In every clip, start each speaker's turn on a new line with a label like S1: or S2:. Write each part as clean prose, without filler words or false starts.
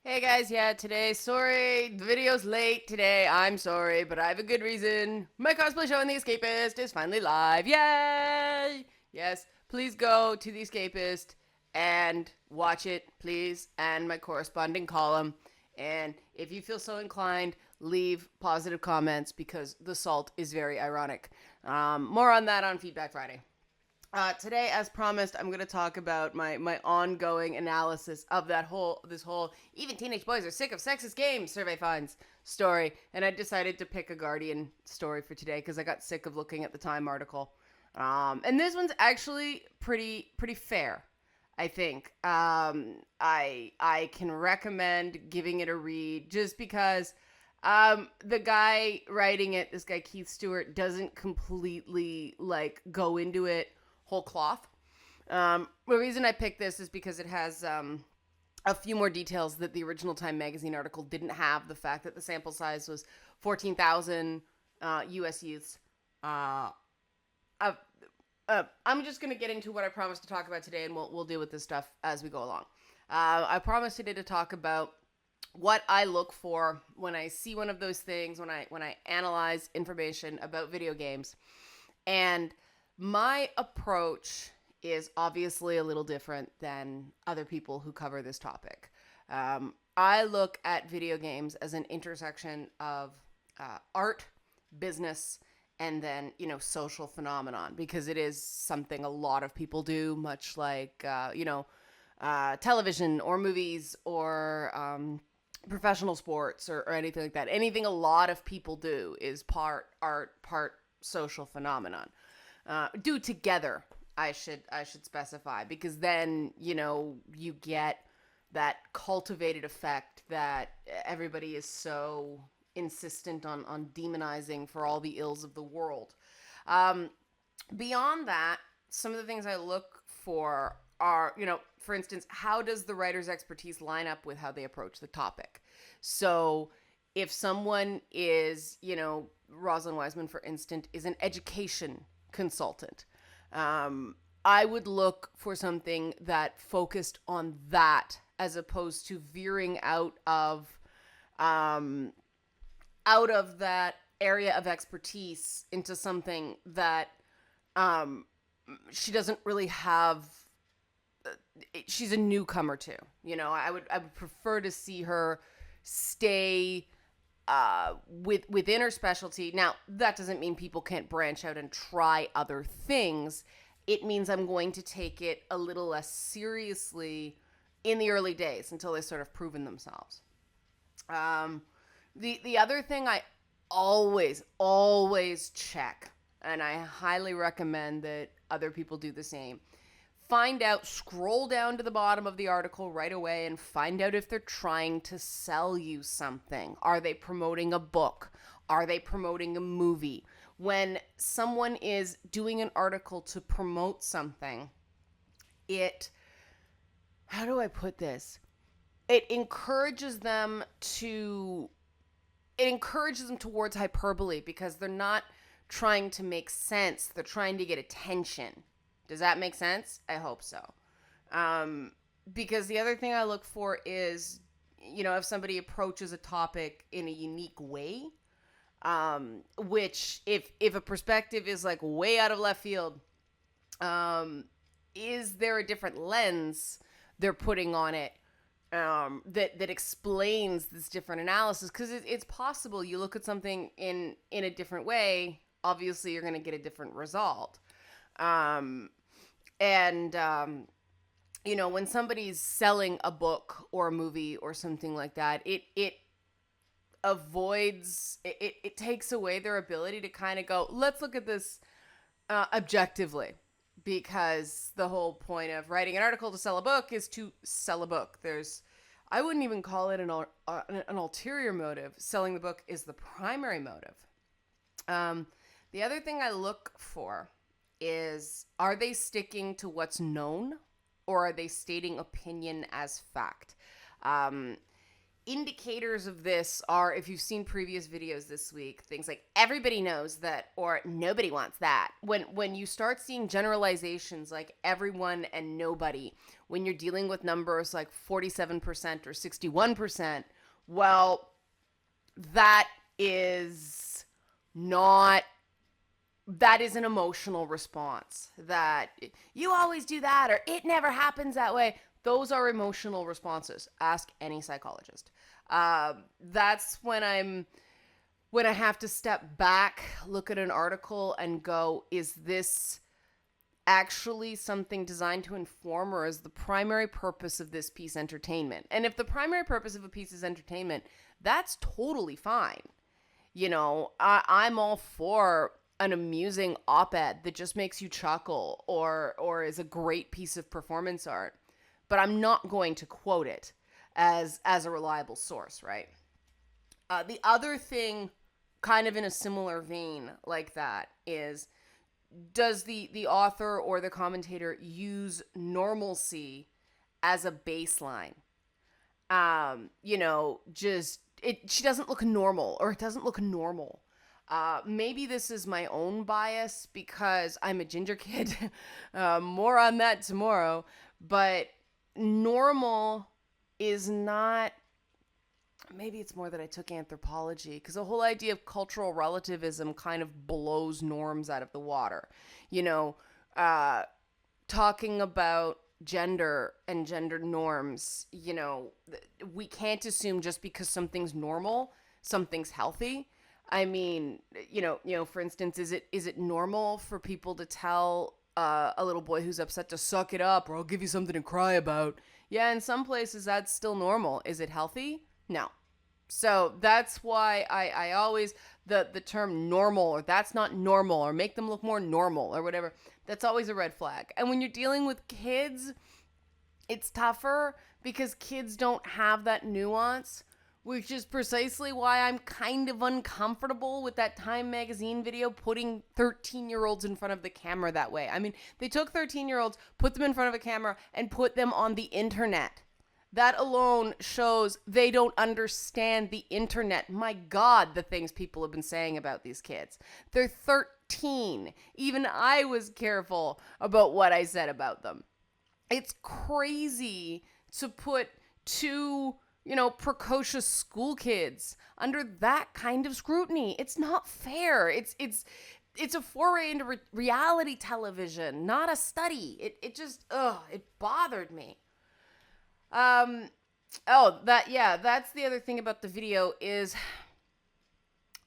S1: Hey guys, yeah, today, sorry, the video's late today. I'm sorry, but I have a good reason. My cosplay show in The Escapist is finally live. Yay! Yes, please go to The Escapist and watch it, please, and my corresponding column. And if you feel so inclined, leave positive comments because the salt is very ironic. More on that on Feedback Friday. Today, as promised, I'm going to talk about my ongoing analysis of this whole even teenage boys are sick of sexist games survey finds story, and I decided to pick a Guardian story for today because I got sick of looking at the Time article. And this one's actually pretty fair. I think I can recommend giving it a read just because the guy writing it, this guy Keith Stewart, doesn't completely like go into it whole cloth. The reason I picked this is because it has a few more details that the original Time magazine article didn't have. The fact that the sample size was 14,000 U.S. youths. Uh, uh, I'm just going to get into what I promised to talk about today, and we'll deal with this stuff as we go along. I promised today to talk about what I look for when I see one of those things, when I analyze information about video games. And my approach is obviously a little different than other people who cover this topic. I look at video games as an intersection of art, business, and then, social phenomenon, because it is something a lot of people do, much like, television or movies or professional sports or anything like that. Anything a lot of people do is part art, part social phenomenon. Do together, I should specify, because then you get that cultivated effect that everybody is so insistent on demonizing for all the ills of the world. Um, Beyond that, some of the things I look for are, for instance, how does the writer's expertise line up with how they approach the topic? So if someone is, Rosalind Wiseman, for instance, is an education consultant, I would look for something that focused on that as opposed to veering um, out of that area of expertise into something that um, she doesn't really have. She's a newcomer to. I would prefer to see her stay within her specialty. Now, that doesn't mean people can't branch out and try other things. It means I'm going to take it a little less seriously in the early days until they sort of proven themselves. Um, the other thing I always check, and I highly recommend that other people do the same. Find out, scroll down to the bottom of the article right away and find out if they're trying to sell you something. Are they promoting a book? Are they promoting a movie? When someone is doing an article to promote something, it, how do I put this? It encourages them to, it encourages them towards hyperbole because they're not trying to make sense. They're trying to get attention. Does that make sense? I hope so. Um, because the other thing I look for is, if somebody approaches a topic in a unique way, which if a perspective is like way out of left field, um, is there a different lens they're putting on it that explains this different analysis? Because it's possible you look at something in a different way. Obviously, you're going to get a different result. Um, and when somebody's selling a book or a movie or something like that, it avoids it takes away their ability to kind of go, let's look at this objectively, because the whole point of writing an article to sell a book is to sell a book. I wouldn't even call it an ulterior motive. Selling the book is the primary motive. The other thing I look for is, are they sticking to what's known, or are they stating opinion as fact? Um, indicators of this are, if you've seen previous videos this week, things like everybody knows that or nobody wants that. When you start seeing generalizations like everyone and nobody, when you're dealing with numbers like 47% or 61%, well, that is not that is an emotional response. That you always do that or it never happens that way. Those are emotional responses. Ask any psychologist. That's when I have to step back, look at an article, and go, is this actually something designed to inform, or is the primary purpose of this piece entertainment? And if the primary purpose of a piece is entertainment, that's totally fine. I'm all for an amusing op-ed that just makes you chuckle or is a great piece of performance art, but I'm not going to quote it as a reliable source, right? The other thing, kind of in a similar vein like that, is does the author or the commentator use normalcy as a baseline? Just she doesn't look normal, or it doesn't look normal. Maybe this is my own bias because I'm a ginger kid. More on that tomorrow. But normal is not, maybe it's more that I took anthropology, because the whole idea of cultural relativism kind of blows norms out of the water. Talking about gender and gender norms, we can't assume just because something's normal, something's healthy. I mean, for instance, is it normal for people to tell a little boy who's upset to suck it up, or I'll give you something to cry about? Yeah, in some places that's still normal. Is it healthy? No. So that's why I always, the term normal, or that's not normal, or make them look more normal, or whatever, that's always a red flag. And when you're dealing with kids, it's tougher because kids don't have that nuance, which is precisely why I'm kind of uncomfortable with that Time magazine video putting 13-year-olds in front of the camera that way. I mean, they took 13-year-olds, put them in front of a camera, and put them on the internet. That alone shows they don't understand the internet. My God, the things people have been saying about these kids. They're 13. Even I was careful about what I said about them. It's crazy to put two precocious school kids under that kind of scrutiny. It's not fair. It's a foray into reality television, not a study. It just, it bothered me. That's the other thing about the video is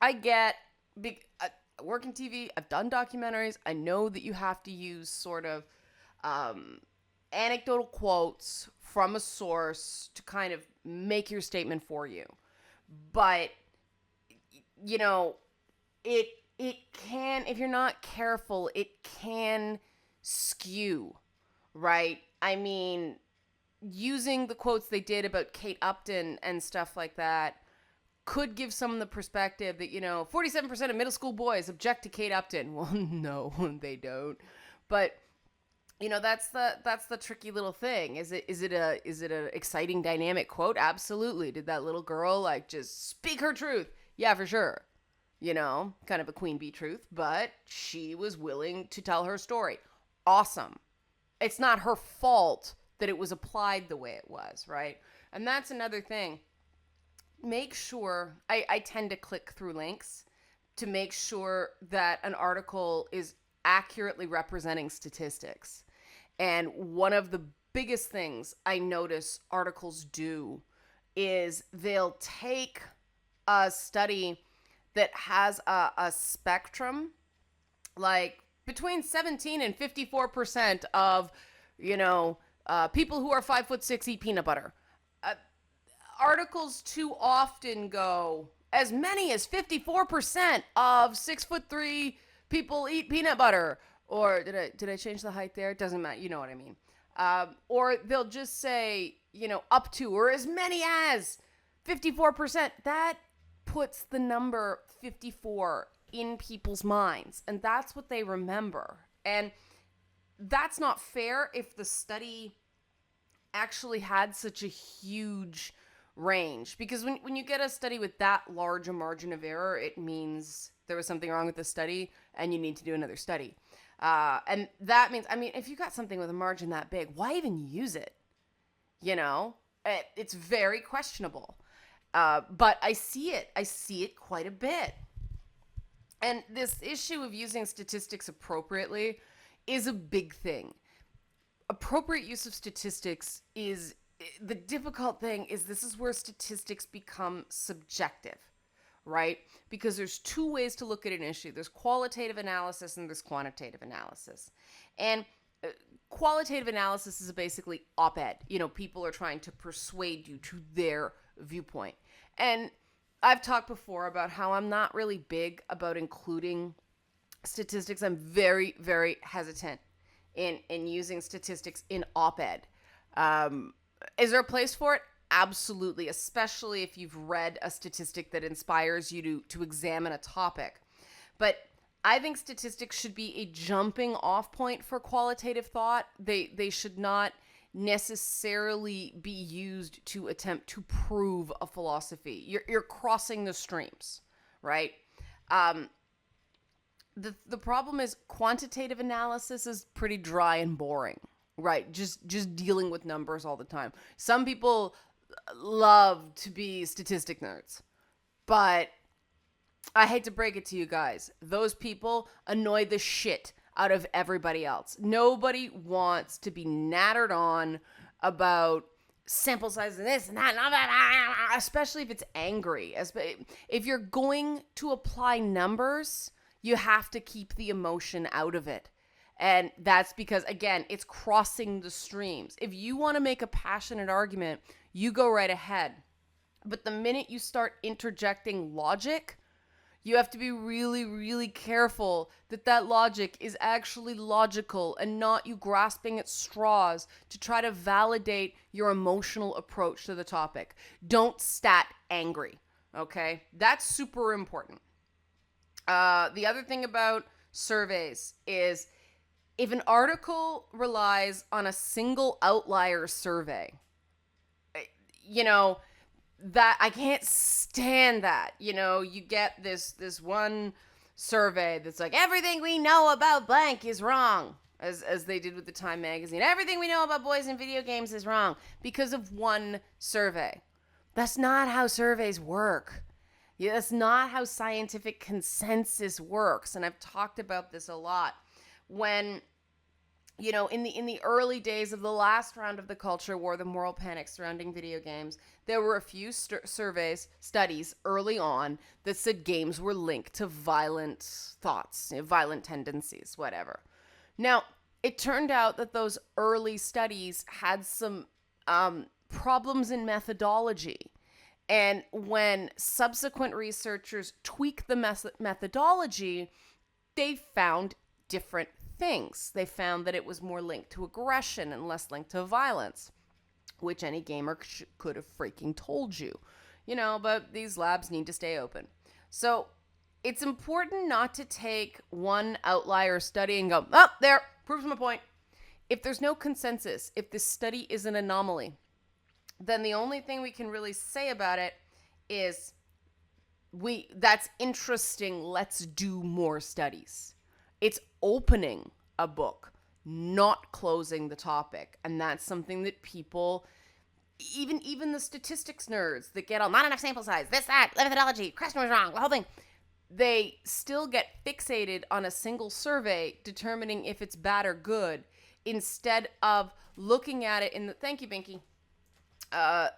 S1: I get big, I work in TV. I've done documentaries. I know that you have to use sort of, anecdotal quotes from a source to kind of make your statement for you. But, it can, if you're not careful, it can skew, right? I mean, using the quotes they did about Kate Upton and stuff like that could give someone the perspective that, 47% of middle school boys object to Kate Upton. Well, no, they don't. But that's the tricky little thing. Is it an exciting dynamic quote? Absolutely. Did that little girl just speak her truth? Yeah, for sure. Kind of a queen bee truth, but she was willing to tell her story. Awesome. It's not her fault that it was applied the way it was, right? And that's another thing. Make sure, I tend to click through links to make sure that an article is accurately representing statistics. And one of the biggest things I notice articles do is they'll take a study that has a spectrum, like between 17 and 54% of, people who are 5'6" eat peanut butter. Articles too often go, as many as 54% of 6'3" people eat peanut butter. Or did I change the height there? It doesn't matter. You know what I mean. Or they'll just say, up to, or as many as 54%. That puts the number 54 in people's minds. And that's what they remember. And that's not fair if the study actually had such a huge range, because when you get a study with that large a margin of error, it means there was something wrong with the study and you need to do another study. And that means, I mean, if you got something with a margin that big, why even use it? You know, it's very questionable. But I see it. I see it quite a bit. And this issue of using statistics appropriately is a big thing. Appropriate use of statistics is the difficult thing is this is where statistics become subjective, right? Because there's two ways to look at an issue. There's qualitative analysis and there's quantitative analysis. And qualitative analysis is basically op-ed. You know, people are trying to persuade you to their viewpoint. And I've talked before about how I'm not really big about including statistics. I'm very, very hesitant in using statistics in op-ed. Is there a place for it? Absolutely, especially if you've read a statistic that inspires you to examine a topic. But I think statistics should be a jumping off point for qualitative thought. They should not necessarily be used to attempt to prove a philosophy. You're crossing the streams, right? The problem is quantitative analysis is pretty dry and boring, right? Just dealing with numbers all the time. Some people love to be statistic nerds, but I hate to break it to you guys. Those people annoy the shit out of everybody else. Nobody wants to be nattered on about sample size and this and that, especially if it's angry. If you're going to apply numbers, you have to keep the emotion out of it. And that's because, again, it's crossing the streams. If you want to make a passionate argument, you go right ahead. But the minute you start interjecting logic, you have to be really, really careful that logic is actually logical and not you grasping at straws to try to validate your emotional approach to the topic. Don't stat angry, okay? That's super important. The other thing about surveys is if an article relies on a single outlier survey, you know, that I can't stand that. You know, you get this one survey that's like everything we know about blank is wrong, as they did with the Time magazine. Everything we know about boys in video games is wrong because of one survey. That's not how surveys work. Yeah, that's not how scientific consensus works. And I've talked about this a lot. When, you know, in the early days of the last round of the culture war, the moral panic surrounding video games, there were a few studies early on that said games were linked to violent thoughts, you know, violent tendencies, whatever. Now, it turned out that those early studies had some problems in methodology. And when subsequent researchers tweaked the methodology, they found different things. They found that it was more linked to aggression and less linked to violence, which any gamer could have freaking told you, you know, but these labs need to stay open. So it's important not to take one outlier study and go, oh, there, proves my point. If there's no consensus, if this study is an anomaly, then the only thing we can really say about it is that's interesting, let's do more studies. It's opening a book, not closing the topic. And that's something that people, even the statistics nerds that get all, not enough sample size, this, that, methodology, question was wrong, the whole thing, they still get fixated on a single survey determining if it's bad or good instead of looking at it in the, thank you, Binky,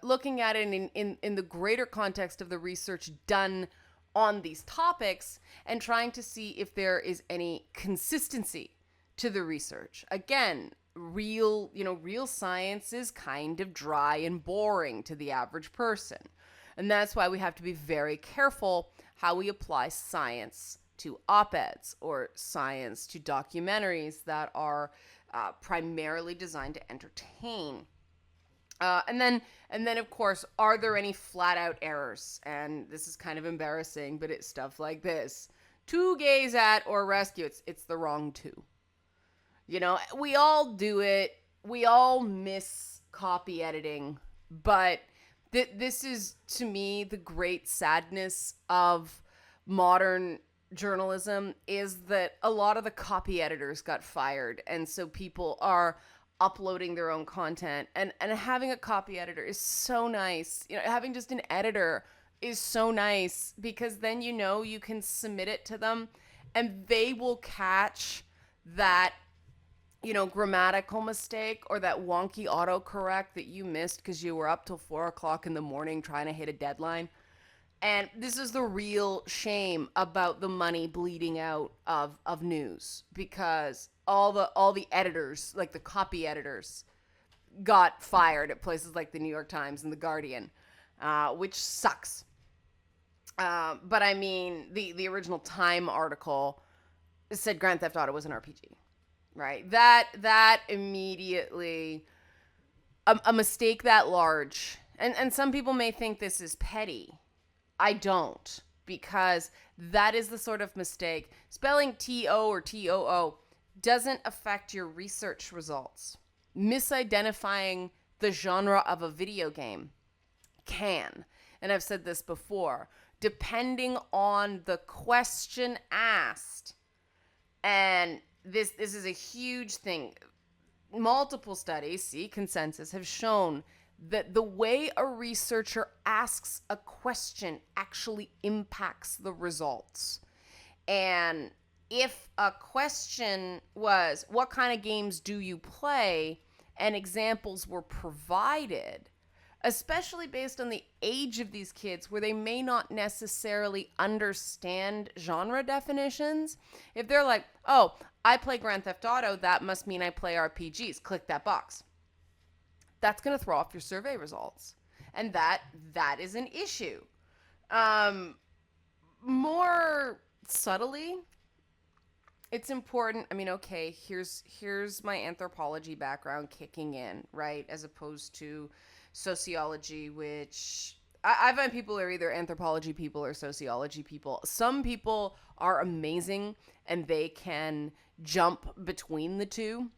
S1: looking at it in the greater context of the research done on these topics and trying to see if there is any consistency to the research. Again, real science is kind of dry and boring to the average person. And that's why we have to be very careful how we apply science to op-eds or science to documentaries that are primarily designed to entertain. And then, of course, are there any flat out errors? And this is kind of embarrassing, but it's stuff like this. To gaze at or rescue, it's the wrong two. You know, we all do it. We all miss copy editing, but This is, to me, the great sadness of modern journalism, is that a lot of the copy editors got fired, and so people are uploading their own content, and having a copy editor is so nice. Having just an editor is so nice, because then you can submit it to them and they will catch that grammatical mistake or that wonky autocorrect that you missed because you were up till 4 o'clock in the morning trying to hit a deadline. And this is the real shame about the money bleeding out of news, because all the editors, like the copy editors, got fired at places like the New York Times and the Guardian, which sucks. But I mean, the original Time article said Grand Theft Auto was an RPG, right? That immediately, a mistake that large, and some people may think this is petty. I don't, because that is the sort of mistake. Spelling T-O or T-O-O doesn't affect your research results. Misidentifying the genre of a video game can. And I've said this before. Depending on the question asked, and this is a huge thing. Multiple studies, see, consensus, have shown that the way a researcher asks a question actually impacts the results. And if a question was, what kind of games do you play? And examples were provided, especially based on the age of these kids, where they may not necessarily understand genre definitions. If they're like, oh, I play Grand Theft Auto, that must mean I play RPGs. Click that box. That's going to throw off your survey results. And that is an issue. More subtly, it's important. I mean, okay, here's my anthropology background kicking in, right? As opposed to sociology, which I find people are either anthropology people or sociology people. Some people are amazing and they can jump between the two.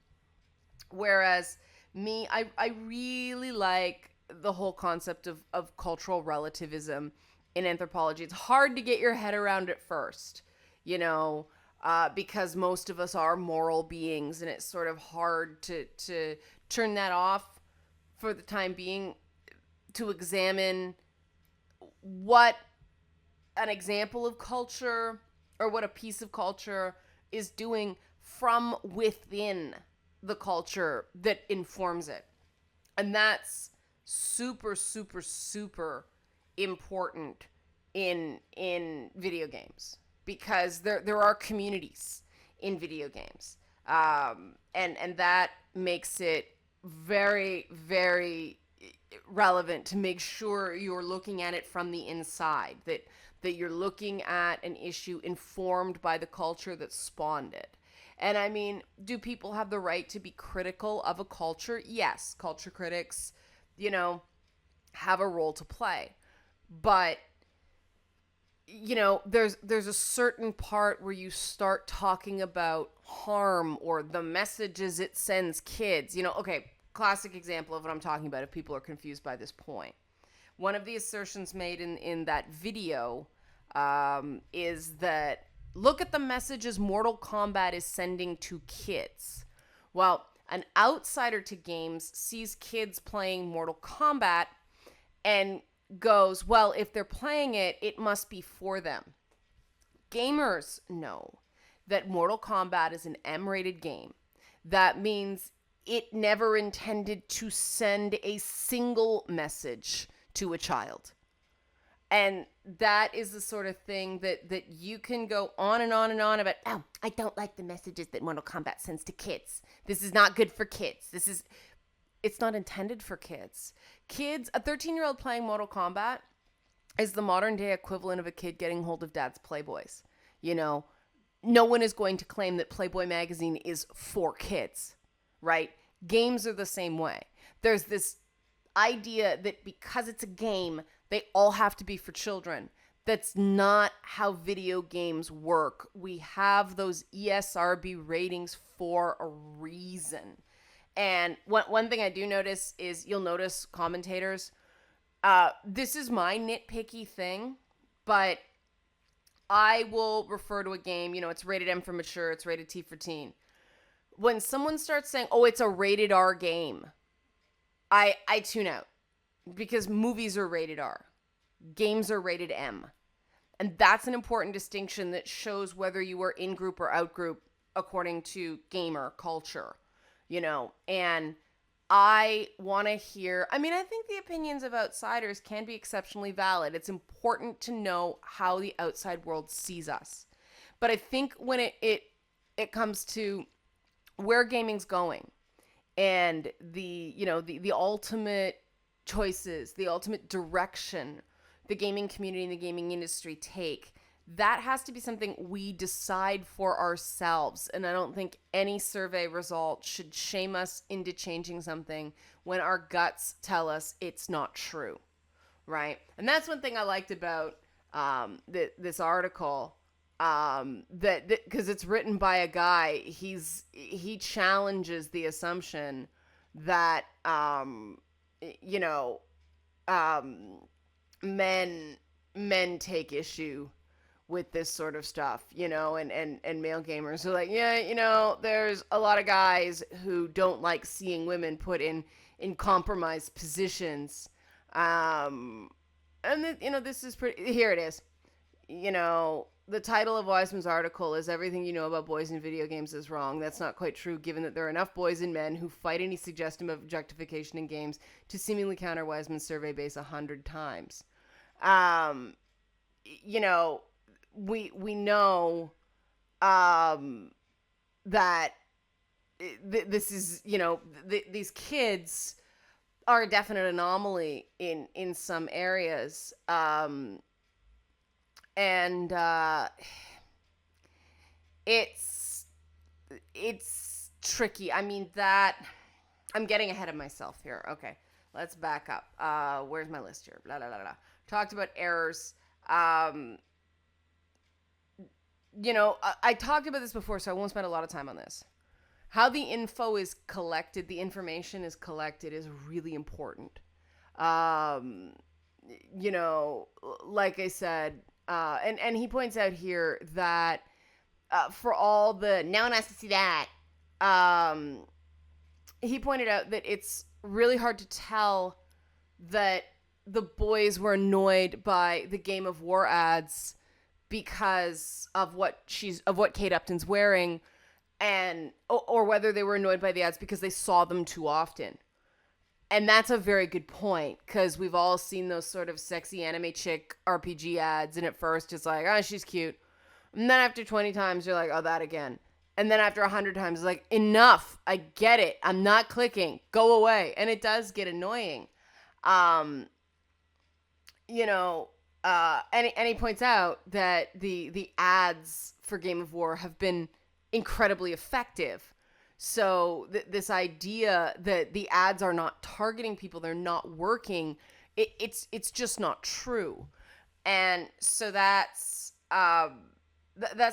S1: Whereas me, I really like the whole concept of cultural relativism in anthropology. It's hard to get your head around at first, because most of us are moral beings, and it's sort of hard to turn that off for the time being, to examine what an example of culture or what a piece of culture is doing from within the culture that informs it. And that's super, super, super important in video games, because there are communities in video games. And that makes it very, very relevant to make sure you're looking at it from the inside, that you're looking at an issue informed by the culture that spawned it. And I mean, do people have the right to be critical of a culture? Yes, culture critics, have a role to play. But there's a certain part where you start talking about harm or the messages it sends kids. Okay, classic example of what I'm talking about if people are confused by this point. One of the assertions made in that video is that, look at the messages Mortal Kombat is sending to kids. Well, an outsider to games sees kids playing Mortal Kombat and goes, well, if they're playing it, it must be for them. Gamers know that Mortal Kombat is an M-rated game. That means it never intended to send a single message to a child. And that is the sort of thing that you can go on and on and on about, oh, I don't like the messages that Mortal Kombat sends to kids. This is not good for kids. It's not intended for kids. Kids, a 13-year-old playing Mortal Kombat is the modern day equivalent of a kid getting hold of dad's Playboys. No one is going to claim that Playboy magazine is for kids, right? Games are the same way. There's this idea that because it's a game, they all have to be for children. That's not how video games work. We have those ESRB ratings for a reason. And one thing I do notice is, you'll notice commentators This is my nitpicky thing, but I will refer to a game, it's rated M for mature, it's rated T for teen. When someone starts saying, "Oh, it's a rated R game," I tune out because movies are rated R. Games are rated M. And that's an important distinction that shows whether you are in group or out group according to gamer culture, And I want to hear, I think the opinions of outsiders can be exceptionally valid. It's important to know how the outside world sees us. But I think when it comes to where gaming's going and the ultimate choices, the ultimate direction the gaming community and the gaming industry take, that has to be something we decide for ourselves. And I don't think any survey result should shame us into changing something when our guts tell us it's not true, right? And that's one thing I liked about this article, that because it's written by a guy. He challenges the assumption that you know men take issue with this sort of stuff, and male gamers are like, yeah, there's a lot of guys who don't like seeing women put in compromised positions. This is pretty, here it is. The title of Wiseman's article is "Everything You Know About Boys in Video Games is Wrong." That's not quite true, given that there are enough boys and men who fight any suggestion of objectification in games to seemingly counter Wiseman's survey base 100 times. We know that this is, these kids are a definite anomaly in some areas. And it's tricky. That I'm getting ahead of myself here. Okay, let's back up. Where's my list here? Blah, blah, blah, blah. Talked about errors. I talked about this before, so I won't spend a lot of time on this. How the info is collected, the information is collected, is really important. Like I said, and he points out here that for all the "no one has to see that," he pointed out that it's really hard to tell that the boys were annoyed by the Game of War ads because of what Kate Upton's wearing, and or whether they were annoyed by the ads because they saw them too often. And that's a very good point, because we've all seen those sort of sexy anime chick RPG ads, and at first it's like, oh, she's cute. And then after 20 times, you're like, oh, that again. And then after 100 times, it's like, enough. I get it. I'm not clicking. Go away. And it does get annoying. And he points out that the ads for Game of War have been incredibly effective. So this idea that the ads are not targeting people, they're not working, it's just not true. And so that's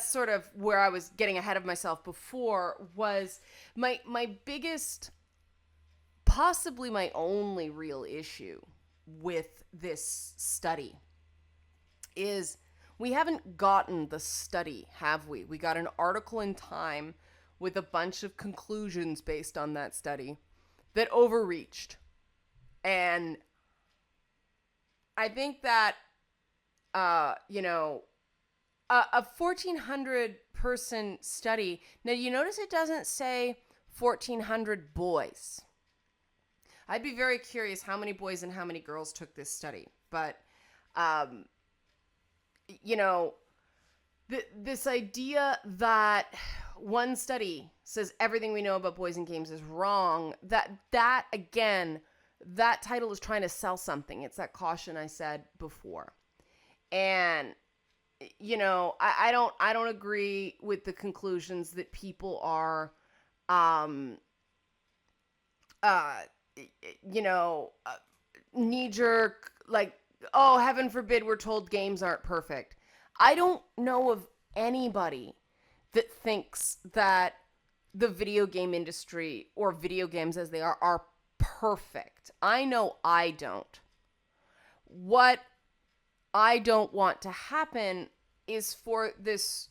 S1: sort of where I was getting ahead of myself before. Was my biggest, possibly my only real issue with this study is we haven't gotten the study, have we? We got an article in Time with a bunch of conclusions based on that study that overreached. And I think that, a 1,400 person study. Now, you notice it doesn't say 1,400 boys. I'd be very curious how many boys and how many girls took this study. But, this idea that one study says everything we know about boys and games is wrong, that again, that title is trying to sell something. It's that caution I said before. And I don't agree with the conclusions that people are knee jerk, like, oh, heaven forbid we're told games aren't perfect. I don't know of anybody that thinks that the video game industry, or video games as they are perfect. I know I don't. What I don't want to happen is for this,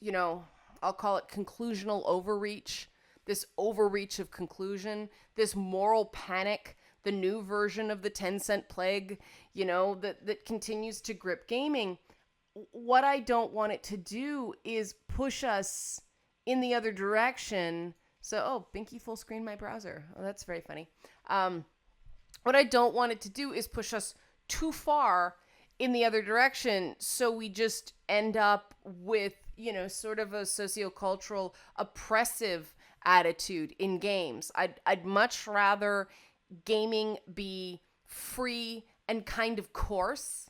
S1: I'll call it conclusional overreach, this overreach of conclusion, this moral panic, the new version of the 10-cent plague, that continues to grip gaming. What I don't want it to do is push us in the other direction. So, Binky full screen my browser. Oh, that's very funny. What I don't want it to do is push us too far in the other direction, so we just end up with, sort of a sociocultural oppressive attitude in games. I'd much rather gaming be free and kind of coarse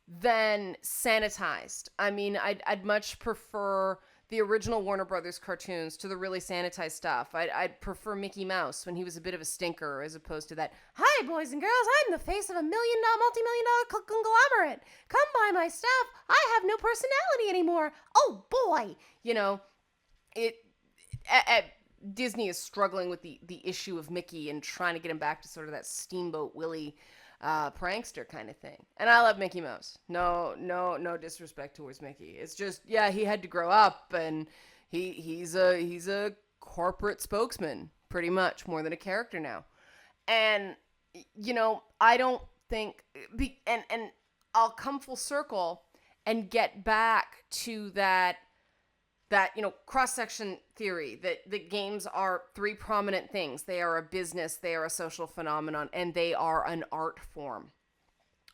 S1: than sanitized. I mean, I'd much prefer the original Warner Brothers cartoons to the really sanitized stuff. I'd prefer Mickey Mouse when he was a bit of a stinker, as opposed to that, "Hi, boys and girls, I'm the face of a multi-million dollar conglomerate. Come buy my stuff. I have no personality anymore. Oh, boy." Disney is struggling with the issue of Mickey and trying to get him back to sort of that Steamboat Willie prankster kind of thing. And I love Mickey Mouse. No disrespect towards Mickey. It's just, yeah, he had to grow up, and he's a corporate spokesman pretty much, more than a character now. And I don't think and I'll come full circle and get back to that cross-section theory that games are three prominent things. They are a business, they are a social phenomenon, and they are an art form,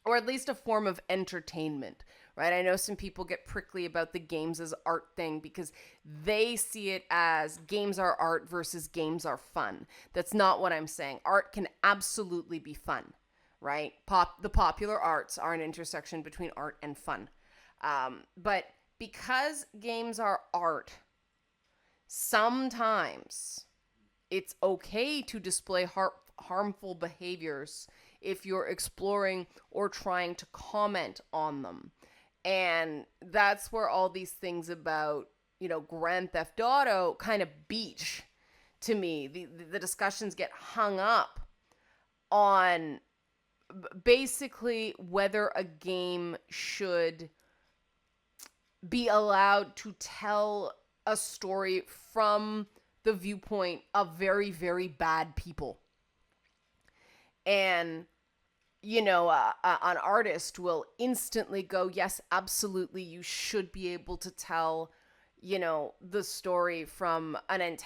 S1: or at least a form of entertainment, right? I know some people get prickly about the games as art thing because they see it as games are art versus games are fun. That's not what I'm saying. Art can absolutely be fun, right? The popular arts are an intersection between art and fun. But because games are art, sometimes it's okay to display harmful behaviors if you're exploring or trying to comment on them. And that's where all these things about, Grand Theft Auto kind of beach to me. The discussions get hung up on basically whether a game should be allowed to tell a story from the viewpoint of very, very bad people. And, an artist will instantly go, yes, absolutely, you should be able to tell, the story from an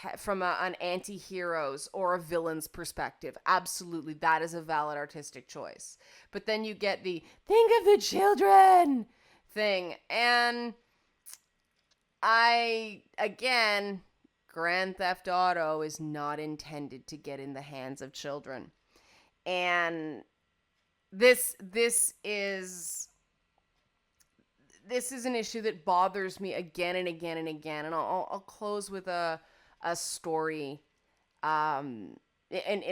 S1: anti-hero's or a villain's perspective. Absolutely, that is a valid artistic choice. But then you get the think of the children thing, and Grand Theft Auto is not intended to get in the hands of children. And this is an issue that bothers me again and again and again. And I'll close with a story in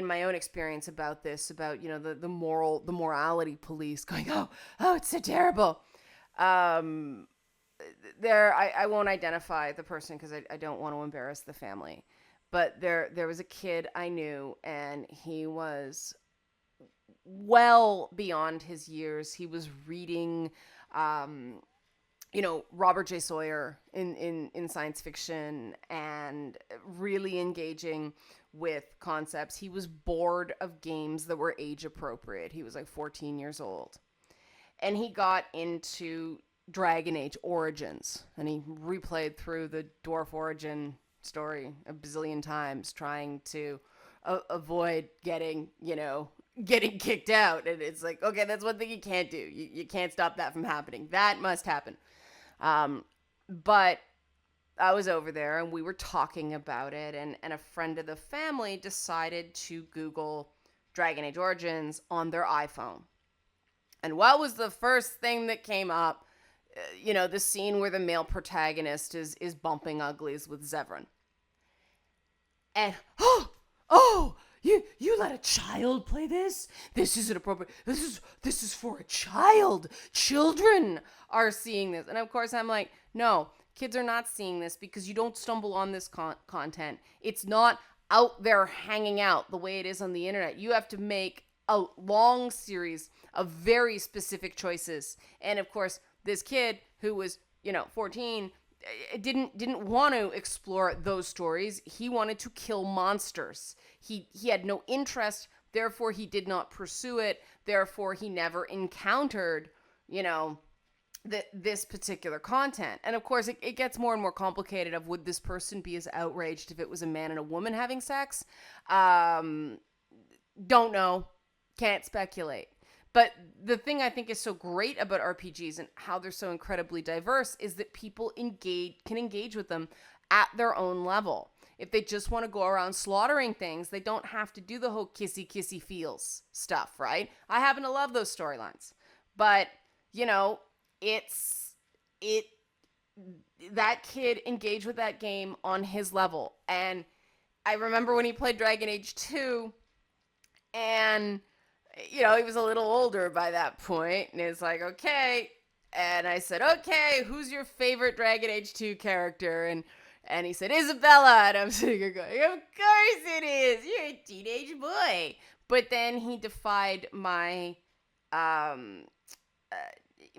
S1: my own experience about this, about, the morality police going, oh, it's so terrible. I won't identify the person because I don't want to embarrass the family. But there was a kid I knew, and he was well beyond his years. He was reading, Robert J. Sawyer in science fiction and really engaging with concepts. He was bored of games that were age appropriate. He was like 14 years old. And he got into Dragon Age Origins, and he replayed through the Dwarf Origin story a bazillion times, trying to avoid getting kicked out. And it's like, okay, that's one thing you can't do. You can't stop that from happening. That must happen. But I was over there, and we were talking about it, and a friend of the family decided to Google Dragon Age Origins on their iPhone. And what was the first thing that came up? The scene where the male protagonist is bumping uglies with Zevran. And, you let a child play this? This isn't appropriate. This is for a child. Children are seeing this. And of course I'm like, no, kids are not seeing this because you don't stumble on this content. It's not out there hanging out the way it is on the internet. You have to make a long series of very specific choices. And of course, this kid who was, 14, didn't want to explore those stories. He wanted to kill monsters. He had no interest, therefore he did not pursue it. Therefore he never encountered, this particular content. And of course, it gets more and more complicated of would this person be as outraged if it was a man and a woman having sex? Don't know. Can't speculate. But the thing I think is so great about RPGs and how they're so incredibly diverse is that people can engage with them at their own level. If they just want to go around slaughtering things, they don't have to do the whole kissy feels stuff, right? I happen to love those storylines. But, it's it that kid engaged with that game on his level. And I remember when he played Dragon Age 2, and he was a little older by that point, and it's like, okay. And I said, okay, who's your favorite Dragon Age 2 character? And he said, Isabella. And I'm sitting here going, of course it is. You're a teenage boy. But then he defied my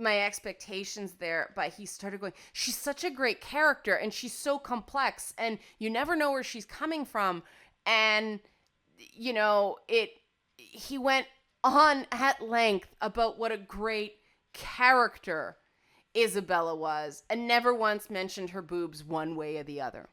S1: my expectations there, but he started going, she's such a great character, and she's so complex, and you never know where she's coming from. And, he went on at length about what a great character Isabella was, and never once mentioned her boobs one way or the other.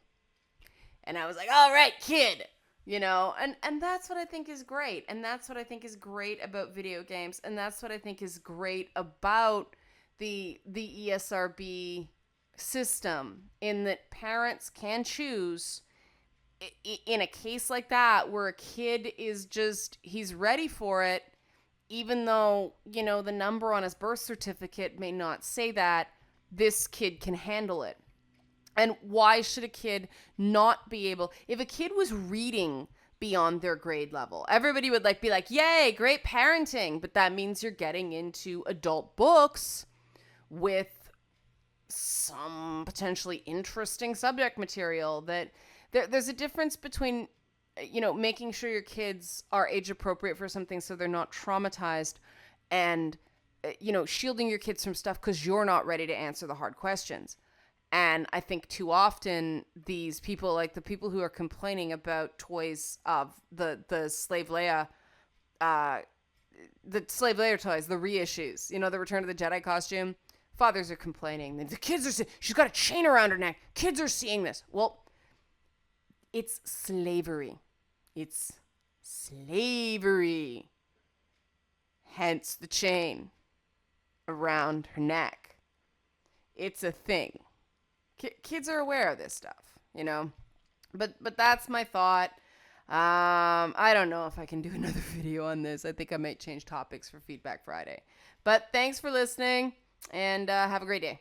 S1: And I was like, all right, kid, and that's what I think is great. And that's what I think is great about video games. And that's what I think is great about the ESRB system, in that parents can choose in a case like that where a kid is just, he's ready for it, even though, the number on his birth certificate may not say that. This kid can handle it. And why should a kid not be able, if a kid was reading beyond their grade level, everybody would be like, yay, great parenting. But that means you're getting into adult books with some potentially interesting subject material. That there's a difference between, making sure your kids are age appropriate for something so they're not traumatized, and, shielding your kids from stuff because you're not ready to answer the hard questions. And I think too often these people, like the people who are complaining about toys of the Slave Leia, toys, the reissues, the Return of the Jedi costume, fathers are complaining. The kids are, she's got a chain around her neck. Kids are seeing this. Well, it's slavery. It's slavery. Hence the chain around her neck. It's a thing. Kids are aware of this stuff, but that's my thought. I don't know if I can do another video on this. I think I might change topics for Feedback Friday, but thanks for listening, and have a great day.